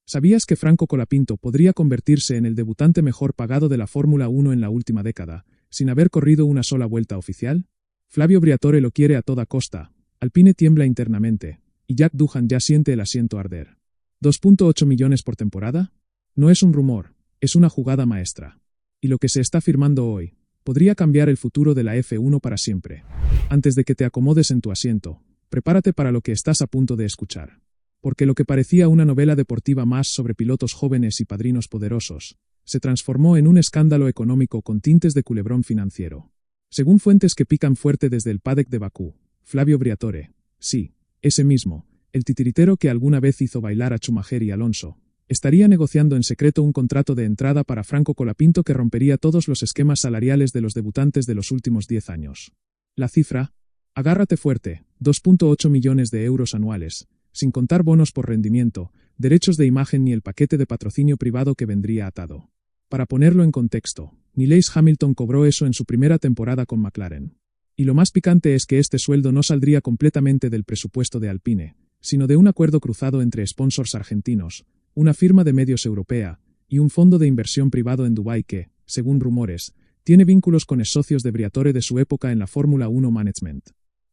¿Sabías que Franco Colapinto podría convertirse en el debutante mejor pagado de la Fórmula 1 en la última década, sin haber corrido una sola vuelta oficial? Flavio Briatore lo quiere a toda costa, Alpine tiembla internamente, y Jack Doohan ya siente el asiento arder. ¿2.8 millones por temporada? No es un rumor, es una jugada maestra. Y lo que se está firmando hoy podría cambiar el futuro de la F1 para siempre. Antes de que te acomodes en tu asiento, prepárate para lo que estás a punto de escuchar. Porque lo que parecía una novela deportiva más sobre pilotos jóvenes y padrinos poderosos, se transformó en un escándalo económico con tintes de culebrón financiero. Según fuentes que pican fuerte desde el paddock de Bakú, Flavio Briatore, sí, ese mismo, el titiritero que alguna vez hizo bailar a Schumacher y Alonso, estaría negociando en secreto un contrato de entrada para Franco Colapinto que rompería todos los esquemas salariales de los debutantes de los últimos 10 años. La cifra, agárrate fuerte, 2.8 millones de euros anuales, sin contar bonos por rendimiento, derechos de imagen ni el paquete de patrocinio privado que vendría atado. Para ponerlo en contexto, ni Lewis Hamilton cobró eso en su primera temporada con McLaren. Y lo más picante es que este sueldo no saldría completamente del presupuesto de Alpine, sino de un acuerdo cruzado entre sponsors argentinos, una firma de medios europea, y un fondo de inversión privado en Dubái que, según rumores, tiene vínculos con ex-socios de Briatore de su época en la Fórmula 1 Management.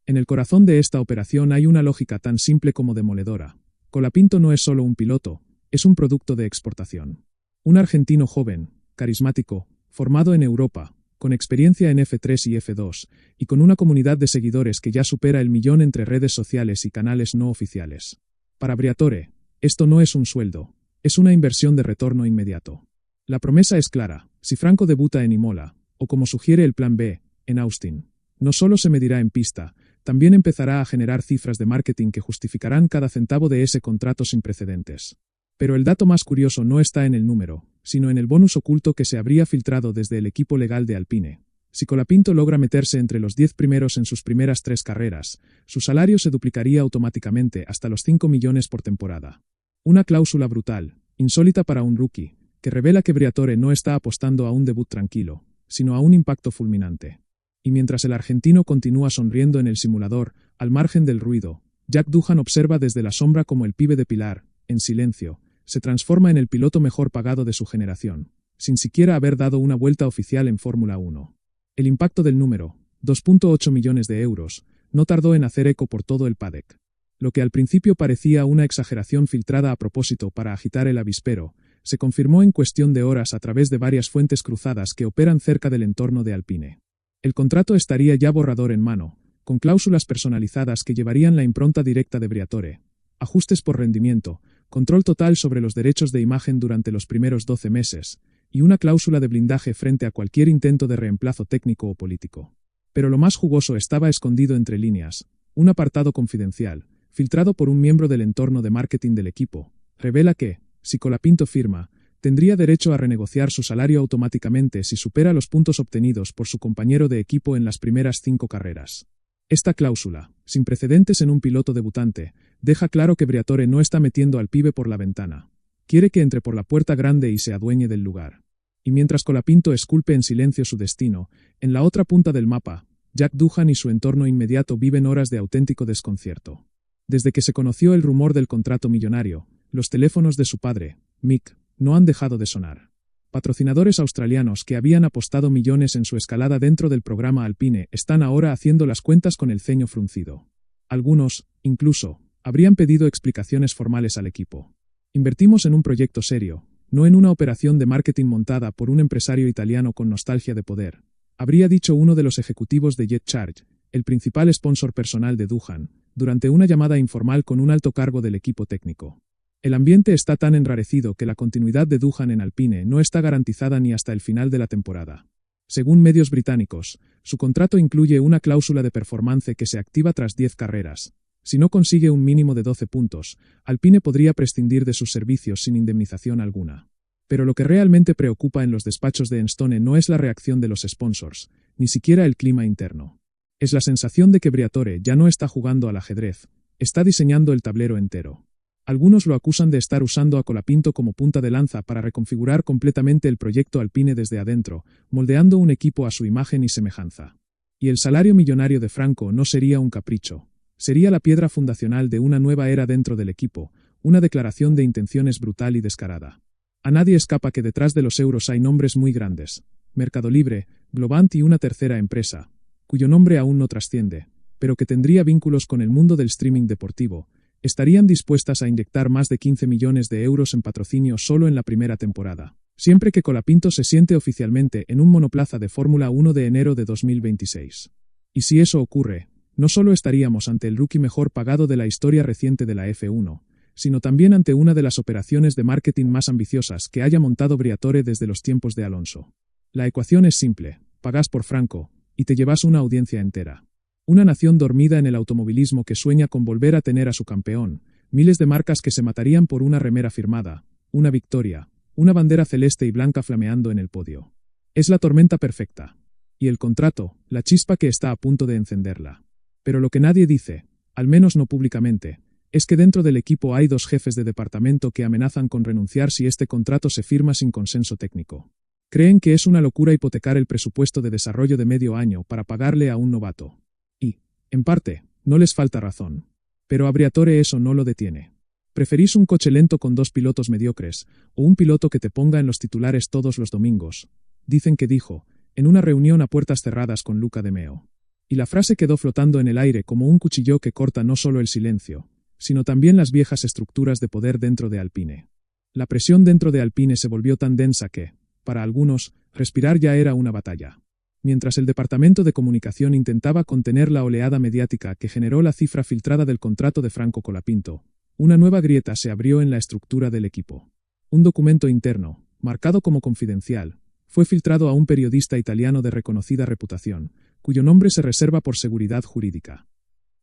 En el corazón de esta operación hay una lógica tan simple como demoledora. Colapinto no es solo un piloto, es un producto de exportación. Un argentino joven, carismático, formado en Europa, con experiencia en F3 y F2, y con una comunidad de seguidores que ya supera el 1.000.000 entre redes sociales y canales no oficiales. Para Briatore, esto no es un sueldo, es una inversión de retorno inmediato. La promesa es clara: si Franco debuta en Imola, o como sugiere el plan B, en Austin, no solo se medirá en pista, también empezará a generar cifras de marketing que justificarán cada centavo de ese contrato sin precedentes. Pero el dato más curioso no está en el número, sino en el bonus oculto que se habría filtrado desde el equipo legal de Alpine. Si Colapinto logra meterse entre los 10 primeros en sus primeras 3 carreras, su salario se duplicaría automáticamente hasta los 5 millones por temporada. Una cláusula brutal, insólita para un rookie, que revela que Briatore no está apostando a un debut tranquilo, sino a un impacto fulminante. Y mientras el argentino continúa sonriendo en el simulador, al margen del ruido, Jack Doohan observa desde la sombra como el pibe de Pilar, en silencio, se transforma en el piloto mejor pagado de su generación, sin siquiera haber dado una vuelta oficial en Fórmula 1. El impacto del número, 2.8 millones de euros, no tardó en hacer eco por todo el paddock. Lo que al principio parecía una exageración filtrada a propósito para agitar el avispero, se confirmó en cuestión de horas a través de varias fuentes cruzadas que operan cerca del entorno de Alpine. El contrato estaría ya borrador en mano, con cláusulas personalizadas que llevarían la impronta directa de Briatore, ajustes por rendimiento, control total sobre los derechos de imagen durante los primeros 12 meses, y una cláusula de blindaje frente a cualquier intento de reemplazo técnico o político. Pero lo más jugoso estaba escondido entre líneas. Un apartado confidencial, filtrado por un miembro del entorno de marketing del equipo, revela que, si Colapinto firma, tendría derecho a renegociar su salario automáticamente si supera los puntos obtenidos por su compañero de equipo en las primeras 5 carreras. Esta cláusula, sin precedentes en un piloto debutante, deja claro que Briatore no está metiendo al pibe por la ventana. Quiere que entre por la puerta grande y se adueñe del lugar. Y mientras Colapinto esculpe en silencio su destino, en la otra punta del mapa, Jack Doohan y su entorno inmediato viven horas de auténtico desconcierto. Desde que se conoció el rumor del contrato millonario, los teléfonos de su padre, Mick, no han dejado de sonar. Patrocinadores australianos que habían apostado millones en su escalada dentro del programa Alpine están ahora haciendo las cuentas con el ceño fruncido. Algunos, incluso, habrían pedido explicaciones formales al equipo. Invertimos en un proyecto serio, no en una operación de marketing montada por un empresario italiano con nostalgia de poder, habría dicho uno de los ejecutivos de Jet Charge, el principal sponsor personal de Doohan, durante una llamada informal con un alto cargo del equipo técnico. El ambiente está tan enrarecido que la continuidad de Doohan en Alpine no está garantizada ni hasta el final de la temporada. Según medios británicos, su contrato incluye una cláusula de performance que se activa tras 10 carreras. Si no consigue un mínimo de 12 puntos, Alpine podría prescindir de sus servicios sin indemnización alguna. Pero lo que realmente preocupa en los despachos de Enstone no es la reacción de los sponsors, ni siquiera el clima interno. Es la sensación de que Briatore ya no está jugando al ajedrez, está diseñando el tablero entero. Algunos lo acusan de estar usando a Colapinto como punta de lanza para reconfigurar completamente el proyecto Alpine desde adentro, moldeando un equipo a su imagen y semejanza. Y el salario millonario de Franco no sería un capricho. Sería la piedra fundacional de una nueva era dentro del equipo, Una declaración de intenciones brutal y descarada. A nadie escapa que detrás de los euros hay nombres muy grandes. Mercado Libre, Globant y una tercera empresa, cuyo nombre aún no trasciende, pero que tendría vínculos con el mundo del streaming deportivo, estarían dispuestas a inyectar más de 15 millones de euros en patrocinio solo en la primera temporada, siempre que Colapinto se siente oficialmente en un monoplaza de Fórmula 1 de enero de 2026. Y si eso ocurre, no solo estaríamos ante el rookie mejor pagado de la historia reciente de la F1, sino también ante una de las operaciones de marketing más ambiciosas que haya montado Briatore desde los tiempos de Alonso. La ecuación es simple: pagas por Franco, y te llevas una audiencia entera. Una nación dormida en el automovilismo que sueña con volver a tener a su campeón, miles de marcas que se matarían por una remera firmada, una victoria, una bandera celeste y blanca flameando en el podio. Es la tormenta perfecta. Y el contrato, la chispa que está a punto de encenderla. Pero lo que nadie dice, al menos no públicamente, es que dentro del equipo hay dos jefes de departamento que amenazan con renunciar si este contrato se firma sin consenso técnico. Creen que es una locura hipotecar el presupuesto de desarrollo de medio año para pagarle a un novato. Y, en parte, no les falta razón. Pero a Briatore eso no lo detiene. ¿Preferís un coche lento con dos pilotos mediocres, o un piloto que te ponga en los titulares todos los domingos? Dicen que dijo, en una reunión a puertas cerradas con Luca de Meo. Y la frase quedó flotando en el aire como un cuchillo que corta no solo el silencio, sino también las viejas estructuras de poder dentro de Alpine. La presión dentro de Alpine se volvió tan densa que, para algunos, respirar ya era una batalla. Mientras el departamento de comunicación intentaba contener la oleada mediática que generó la cifra filtrada del contrato de Franco Colapinto, una nueva grieta se abrió en la estructura del equipo. Un documento interno, marcado como confidencial, fue filtrado a un periodista italiano de reconocida reputación, cuyo nombre se reserva por seguridad jurídica.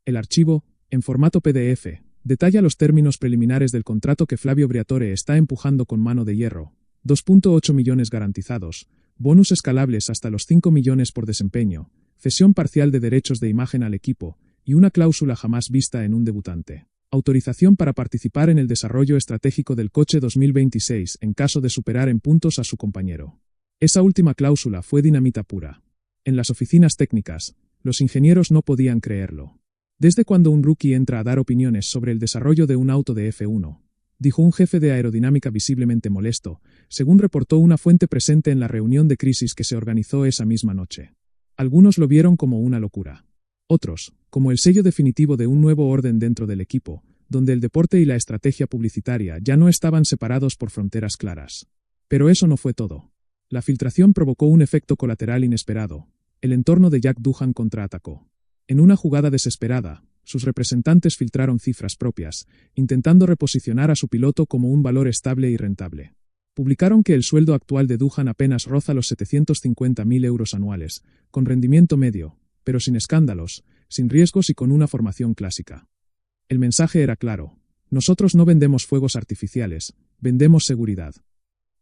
El archivo, en formato PDF, detalla los términos preliminares del contrato que Flavio Briatore está empujando con mano de hierro: 2.8 millones garantizados, bonus escalables hasta los 5 millones por desempeño, cesión parcial de derechos de imagen al equipo, y una cláusula jamás vista en un debutante. Autorización para participar en el desarrollo estratégico del coche 2026 en caso de superar en puntos a su compañero. Esa última cláusula fue dinamita pura. En las oficinas técnicas, los ingenieros no podían creerlo. ¿Desde cuando un rookie entra a dar opiniones sobre el desarrollo de un auto de F1? Dijo un jefe de aerodinámica visiblemente molesto, según reportó una fuente presente en la reunión de crisis que se organizó esa misma noche. Algunos lo vieron como una locura. Otros, como el sello definitivo de un nuevo orden dentro del equipo, donde el deporte y la estrategia publicitaria ya no estaban separados por fronteras claras. Pero eso no fue todo. La filtración provocó un efecto colateral inesperado. El entorno de Jack Doohan contraatacó. En una jugada desesperada, sus representantes filtraron cifras propias, intentando reposicionar a su piloto como un valor estable y rentable. Publicaron que el sueldo actual de Doohan apenas roza los 750.000 euros anuales, con rendimiento medio, pero sin escándalos, sin riesgos y con una formación clásica. El mensaje era claro: nosotros no vendemos fuegos artificiales, vendemos seguridad.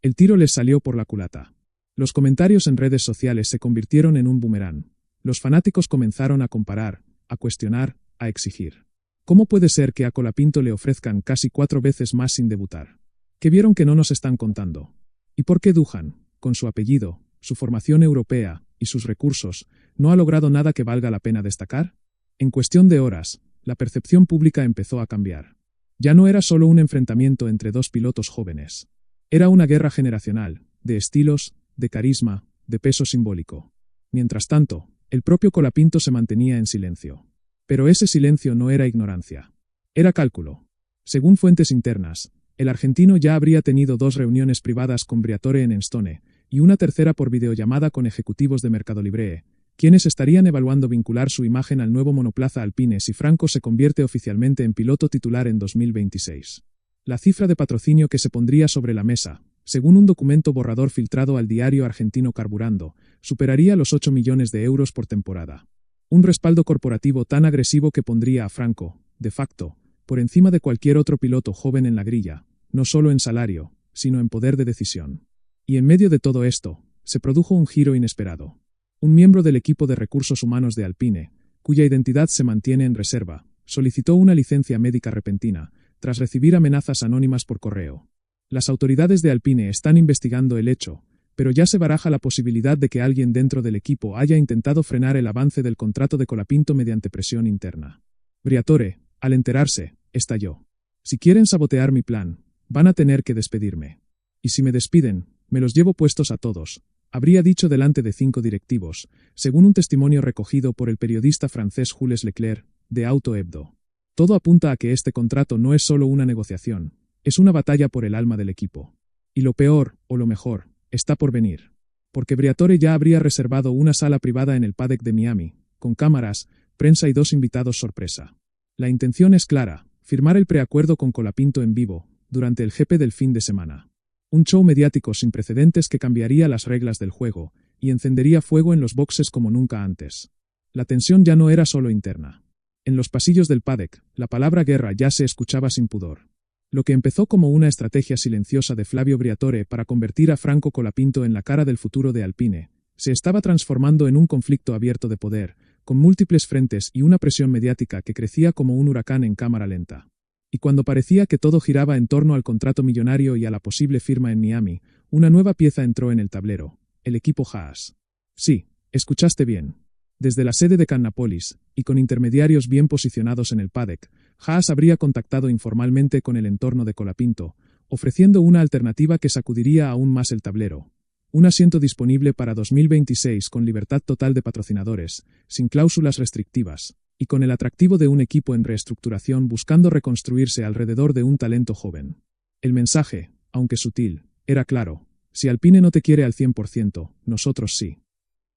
El tiro les salió por la culata. Los comentarios en redes sociales se convirtieron en un boomerang. Los fanáticos comenzaron a comparar, a cuestionar, a exigir. ¿Cómo puede ser que a Colapinto le ofrezcan casi 4 veces más sin debutar? ¿Qué vieron que no nos están contando? ¿Y por qué Doohan, con su apellido, su formación europea y sus recursos, no ha logrado nada que valga la pena destacar? En cuestión de horas, la percepción pública empezó a cambiar. Ya no era solo un enfrentamiento entre dos pilotos jóvenes. Era una guerra generacional, de estilos, de carisma, de peso simbólico. Mientras tanto, el propio Colapinto se mantenía en silencio. Pero ese silencio no era ignorancia. Era cálculo. Según fuentes internas, el argentino ya habría tenido 2 reuniones privadas con Briatore en Enstone, y una tercera por videollamada con ejecutivos de Mercado Libre, quienes estarían evaluando vincular su imagen al nuevo monoplaza Alpine si Franco se convierte oficialmente en piloto titular en 2026. La cifra de patrocinio que se pondría sobre la mesa, según un documento borrador filtrado al diario argentino Carburando, superaría los 8 millones de euros por temporada. Un respaldo corporativo tan agresivo que pondría a Franco, de facto, por encima de cualquier otro piloto joven en la grilla, no solo en salario, sino en poder de decisión. Y en medio de todo esto, se produjo un giro inesperado. Un miembro del equipo de recursos humanos de Alpine, cuya identidad se mantiene en reserva, solicitó una licencia médica repentina, tras recibir amenazas anónimas por correo. Las autoridades de Alpine están investigando el hecho, pero ya se baraja la posibilidad de que alguien dentro del equipo haya intentado frenar el avance del contrato de Colapinto mediante presión interna. Briatore, al enterarse, estalló. Si quieren sabotear mi plan, van a tener que despedirme. Y si me despiden, me los llevo puestos a todos, habría dicho delante de 5 directivos, según un testimonio recogido por el periodista francés Jules Leclerc, de Auto Hebdo. Todo apunta a que este contrato no es solo una negociación, es una batalla por el alma del equipo. Y lo peor, o lo mejor, está por venir. Porque Briatore ya habría reservado una sala privada en el paddock de Miami, con cámaras, prensa y 2 invitados sorpresa. La intención es clara, firmar el preacuerdo con Colapinto en vivo, durante el GP del fin de semana. Un show mediático sin precedentes que cambiaría las reglas del juego, y encendería fuego en los boxes como nunca antes. La tensión ya no era solo interna. En los pasillos del paddock, la palabra guerra ya se escuchaba sin pudor. Lo que empezó como una estrategia silenciosa de Flavio Briatore para convertir a Franco Colapinto en la cara del futuro de Alpine, se estaba transformando en un conflicto abierto de poder, con múltiples frentes y una presión mediática que crecía como un huracán en cámara lenta. Y cuando parecía que todo giraba en torno al contrato millonario y a la posible firma en Miami, una nueva pieza entró en el tablero: el equipo Haas. Sí, escuchaste bien. Desde la sede de Cannapolis, y con intermediarios bien posicionados en el paddock, Haas habría contactado informalmente con el entorno de Colapinto, ofreciendo una alternativa que sacudiría aún más el tablero. Un asiento disponible para 2026 con libertad total de patrocinadores, sin cláusulas restrictivas, y con el atractivo de un equipo en reestructuración buscando reconstruirse alrededor de un talento joven. El mensaje, aunque sutil, era claro: si Alpine no te quiere al 100%, nosotros sí.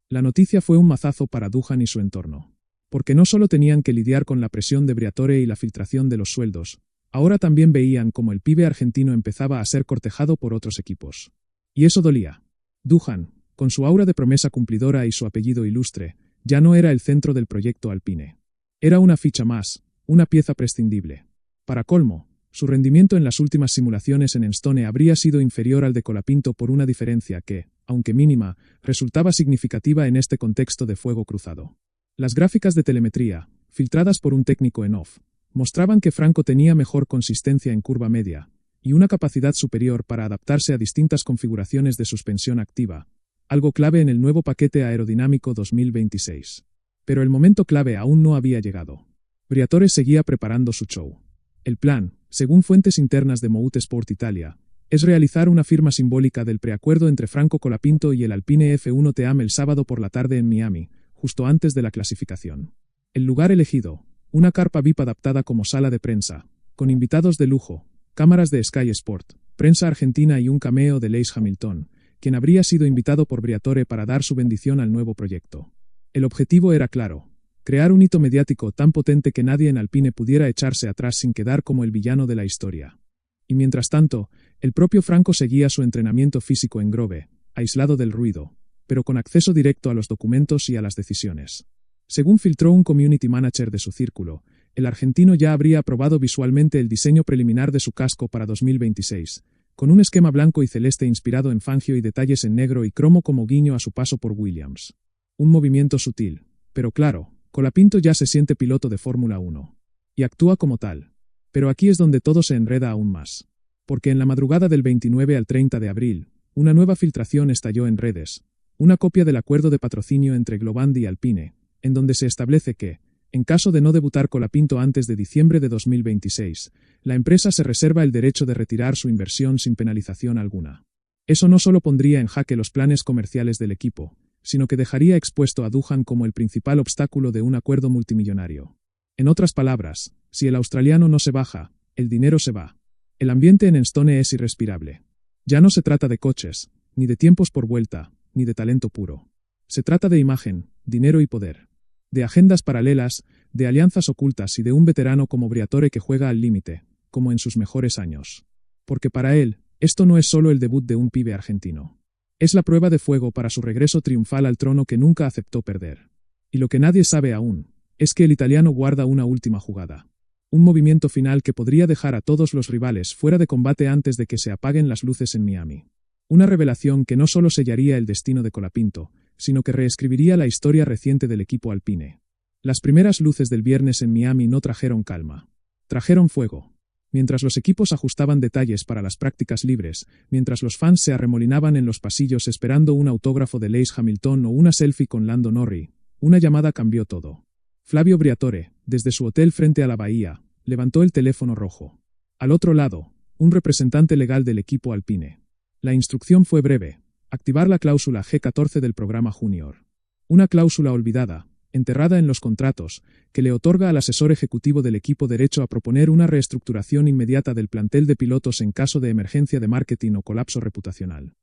La noticia fue un mazazo para Duhan y su entorno. Porque no solo tenían que lidiar con la presión de Briatore y la filtración de los sueldos, ahora también veían cómo el pibe argentino empezaba a ser cortejado por otros equipos. Y eso dolía. Duhan, con su aura de promesa cumplidora y su apellido ilustre, ya no era el centro del proyecto Alpine. Era una ficha más, una pieza prescindible. Para colmo, su rendimiento en las últimas simulaciones en Enstone habría sido inferior al de Colapinto por una diferencia que, aunque mínima, resultaba significativa en este contexto de fuego cruzado. Las gráficas de telemetría, filtradas por un técnico en off, mostraban que Franco tenía mejor consistencia en curva media, y una capacidad superior para adaptarse a distintas configuraciones de suspensión activa, algo clave en el nuevo paquete aerodinámico 2026. Pero el momento clave aún no había llegado. Briatore seguía preparando su show. El plan, según fuentes internas de Motorsport Italia, es realizar una firma simbólica del preacuerdo entre Franco Colapinto y el Alpine F1 Team el sábado por la tarde en Miami, justo antes de la clasificación. El lugar elegido, una carpa VIP adaptada como sala de prensa, con invitados de lujo, cámaras de Sky Sport, prensa argentina y un cameo de Lewis Hamilton, quien habría sido invitado por Briatore para dar su bendición al nuevo proyecto. El objetivo era claro: crear un hito mediático tan potente que nadie en Alpine pudiera echarse atrás sin quedar como el villano de la historia. Y mientras tanto, el propio Franco seguía su entrenamiento físico en Grove, aislado del ruido, pero con acceso directo a los documentos y a las decisiones. Según filtró un community manager de su círculo, el argentino ya habría aprobado visualmente el diseño preliminar de su casco para 2026, con un esquema blanco y celeste inspirado en Fangio y detalles en negro y cromo como guiño a su paso por Williams. Un movimiento sutil, pero claro: Colapinto ya se siente piloto de Fórmula 1. Y actúa como tal. Pero aquí es donde todo se enreda aún más. Porque en la madrugada del 29 al 30 de abril, una nueva filtración estalló en redes, una copia del acuerdo de patrocinio entre Globandi y Alpine, en donde se establece que, en caso de no debutar Colapinto antes de diciembre de 2026, la empresa se reserva el derecho de retirar su inversión sin penalización alguna. Eso no solo pondría en jaque los planes comerciales del equipo, sino que dejaría expuesto a Duhan como el principal obstáculo de un acuerdo multimillonario. En otras palabras, si el australiano no se baja, el dinero se va. El ambiente en Enstone es irrespirable. Ya no se trata de coches, ni de tiempos por vuelta, ni de talento puro. Se trata de imagen, dinero y poder. De agendas paralelas, de alianzas ocultas y de un veterano como Briatore que juega al límite, como en sus mejores años. Porque para él, esto no es solo el debut de un pibe argentino. Es la prueba de fuego para su regreso triunfal al trono que nunca aceptó perder. Y lo que nadie sabe aún, es que el italiano guarda una última jugada. Un movimiento final que podría dejar a todos los rivales fuera de combate antes de que se apaguen las luces en Miami. Una revelación que no solo sellaría el destino de Colapinto, sino que reescribiría la historia reciente del equipo Alpine. Las primeras luces del viernes en Miami no trajeron calma. Trajeron fuego. Mientras los equipos ajustaban detalles para las prácticas libres, mientras los fans se arremolinaban en los pasillos esperando un autógrafo de Lewis Hamilton o una selfie con Lando Norris, una llamada cambió todo. Flavio Briatore, desde su hotel frente a la bahía, levantó el teléfono rojo. Al otro lado, un representante legal del equipo Alpine. La instrucción fue breve: activar la cláusula G14 del programa Junior. Una cláusula olvidada, enterrada en los contratos, que le otorga al asesor ejecutivo del equipo derecho a proponer una reestructuración inmediata del plantel de pilotos en caso de emergencia de marketing o colapso reputacional.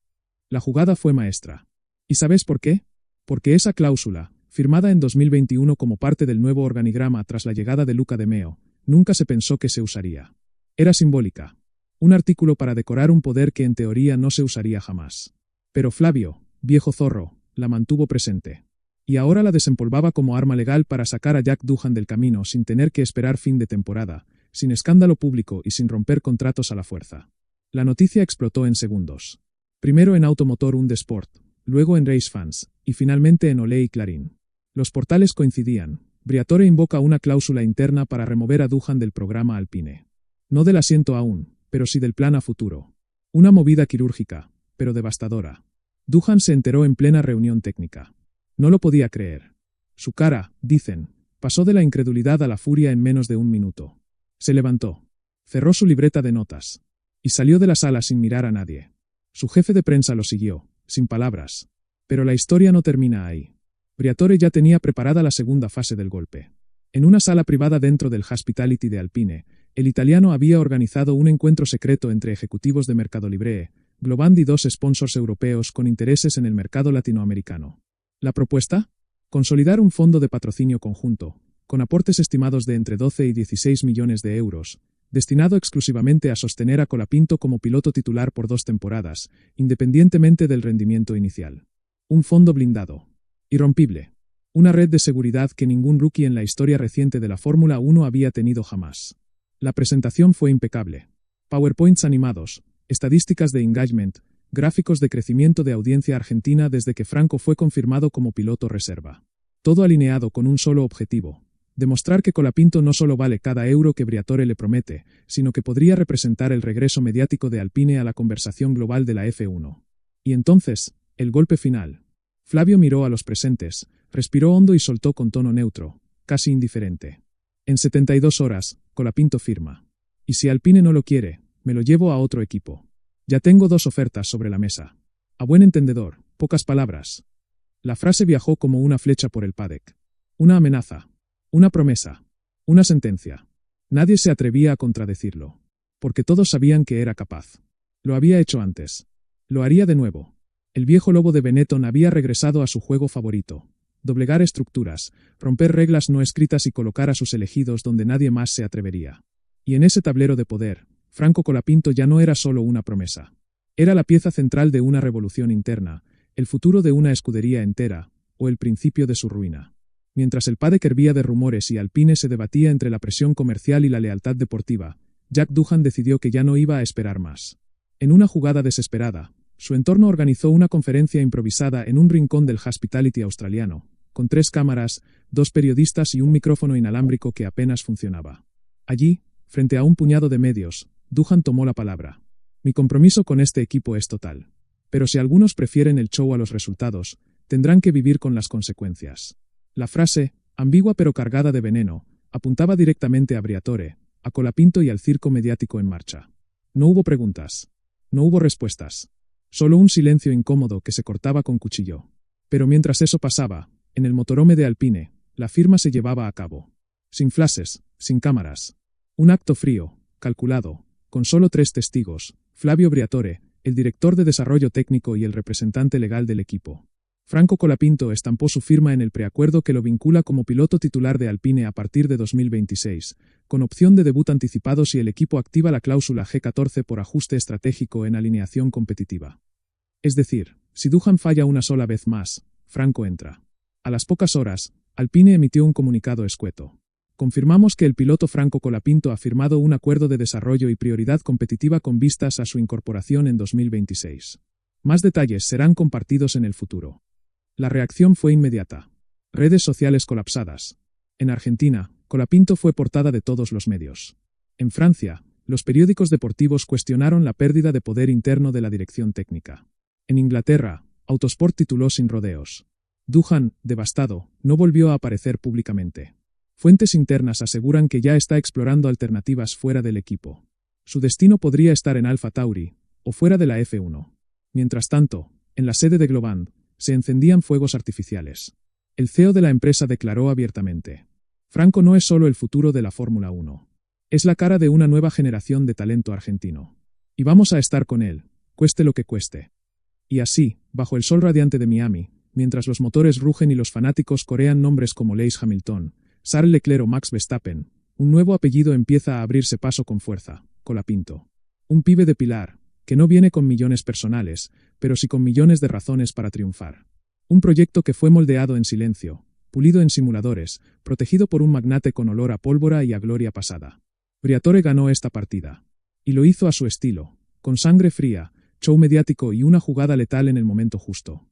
La jugada fue maestra. ¿Y sabes por qué? Porque esa cláusula, firmada en 2021 como parte del nuevo organigrama tras la llegada de Luca de Meo, nunca se pensó que se usaría. Era simbólica. Un artículo para decorar un poder que en teoría no se usaría jamás. Pero Flavio, viejo zorro, la mantuvo presente. Y ahora la desempolvaba como arma legal para sacar a Jack Doohan del camino sin tener que esperar fin de temporada, sin escándalo público y sin romper contratos a la fuerza. La noticia explotó en segundos. Primero en Automotor und Sport, luego en Race Fans, y finalmente en Olé y Clarín. Los portales coincidían. Briatore invoca una cláusula interna para remover a Doohan del programa Alpine. No del asiento aún, pero sí del plan a futuro. Una movida quirúrgica, pero devastadora. Doohan se enteró en plena reunión técnica. No lo podía creer. Su cara, dicen, pasó de la incredulidad a la furia en menos de un minuto. Se levantó. Cerró su libreta de notas. Y salió de la sala sin mirar a nadie. Su jefe de prensa lo siguió, sin palabras. Pero la historia no termina ahí. Briatore ya tenía preparada la segunda fase del golpe. En una sala privada dentro del Hospitality de Alpine, el italiano había organizado un encuentro secreto entre ejecutivos de Mercado Libre, Globant y dos sponsors europeos con intereses en el mercado latinoamericano. ¿La propuesta? Consolidar un fondo de patrocinio conjunto, con aportes estimados de entre 12 y 16 millones de euros, destinado exclusivamente a sostener a Colapinto como piloto titular por 2 temporadas, independientemente del rendimiento inicial. Un fondo blindado. Irrompible. Una red de seguridad que ningún rookie en la historia reciente de la Fórmula 1 había tenido jamás. La presentación fue impecable. PowerPoints animados, estadísticas de engagement, gráficos de crecimiento de audiencia argentina desde que Franco fue confirmado como piloto reserva. Todo alineado con un solo objetivo: demostrar que Colapinto no solo vale cada euro que Briatore le promete, sino que podría representar el regreso mediático de Alpine a la conversación global de la F1. Y entonces, el golpe final. Flavio miró a los presentes, respiró hondo y soltó con tono neutro, casi indiferente. En 72 horas, Colapinto firma. Y si Alpine no lo quiere, me lo llevo a otro equipo. Ya tengo 2 ofertas sobre la mesa. A buen entendedor, pocas palabras. La frase viajó como una flecha por el paddock. Una amenaza. Una promesa. Una sentencia. Nadie se atrevía a contradecirlo. Porque todos sabían que era capaz. Lo había hecho antes. Lo haría de nuevo. El viejo lobo de Benetton había regresado a su juego favorito: doblegar estructuras, romper reglas no escritas y colocar a sus elegidos donde nadie más se atrevería. Y en ese tablero de poder, Franco Colapinto ya no era solo una promesa. Era la pieza central de una revolución interna, el futuro de una escudería entera, o el principio de su ruina. Mientras el paddock hervía de rumores y Alpine se debatía entre la presión comercial y la lealtad deportiva, Jack Doohan decidió que ya no iba a esperar más. En una jugada desesperada, su entorno organizó una conferencia improvisada en un rincón del Hospitality australiano, con 3 cámaras, 2 periodistas y un micrófono inalámbrico que apenas funcionaba. Allí, frente a un puñado de medios, Doohan tomó la palabra. Mi compromiso con este equipo es total. Pero si algunos prefieren el show a los resultados, tendrán que vivir con las consecuencias. La frase, ambigua pero cargada de veneno, apuntaba directamente a Briatore, a Colapinto y al circo mediático en marcha. No hubo preguntas. No hubo respuestas. Solo un silencio incómodo que se cortaba con cuchillo. Pero mientras eso pasaba, en el motorhome de Alpine, la firma se llevaba a cabo. Sin flashes, sin cámaras. Un acto frío, calculado, con solo 3 testigos: Flavio Briatore, el director de desarrollo técnico y el representante legal del equipo. Franco Colapinto estampó su firma en el preacuerdo que lo vincula como piloto titular de Alpine a partir de 2026, con opción de debut anticipado si el equipo activa la cláusula G14 por ajuste estratégico en alineación competitiva. Es decir, si Doohan falla una sola vez más, Franco entra. A las pocas horas, Alpine emitió un comunicado escueto. Confirmamos que el piloto Franco Colapinto ha firmado un acuerdo de desarrollo y prioridad competitiva con vistas a su incorporación en 2026. Más detalles serán compartidos en el futuro. La reacción fue inmediata. Redes sociales colapsadas. En Argentina, Colapinto fue portada de todos los medios. En Francia, los periódicos deportivos cuestionaron la pérdida de poder interno de la dirección técnica. En Inglaterra, Autosport tituló sin rodeos. Doohan, devastado, no volvió a aparecer públicamente. Fuentes internas aseguran que ya está explorando alternativas fuera del equipo. Su destino podría estar en Alpha Tauri, o fuera de la F1. Mientras tanto, en la sede de Globand, se encendían fuegos artificiales. El CEO de la empresa declaró abiertamente: Franco no es solo el futuro de la Fórmula 1. Es la cara de una nueva generación de talento argentino. Y vamos a estar con él, cueste lo que cueste. Y así, bajo el sol radiante de Miami, mientras los motores rugen y los fanáticos corean nombres como Lewis Hamilton, Charles Leclerc o Max Verstappen, un nuevo apellido empieza a abrirse paso con fuerza: Colapinto. Un pibe de Pilar, que no viene con millones personales, pero sí con millones de razones para triunfar. Un proyecto que fue moldeado en silencio, pulido en simuladores, protegido por un magnate con olor a pólvora y a gloria pasada. Briatore ganó esta partida. Y lo hizo a su estilo, con sangre fría, show mediático y una jugada letal en el momento justo.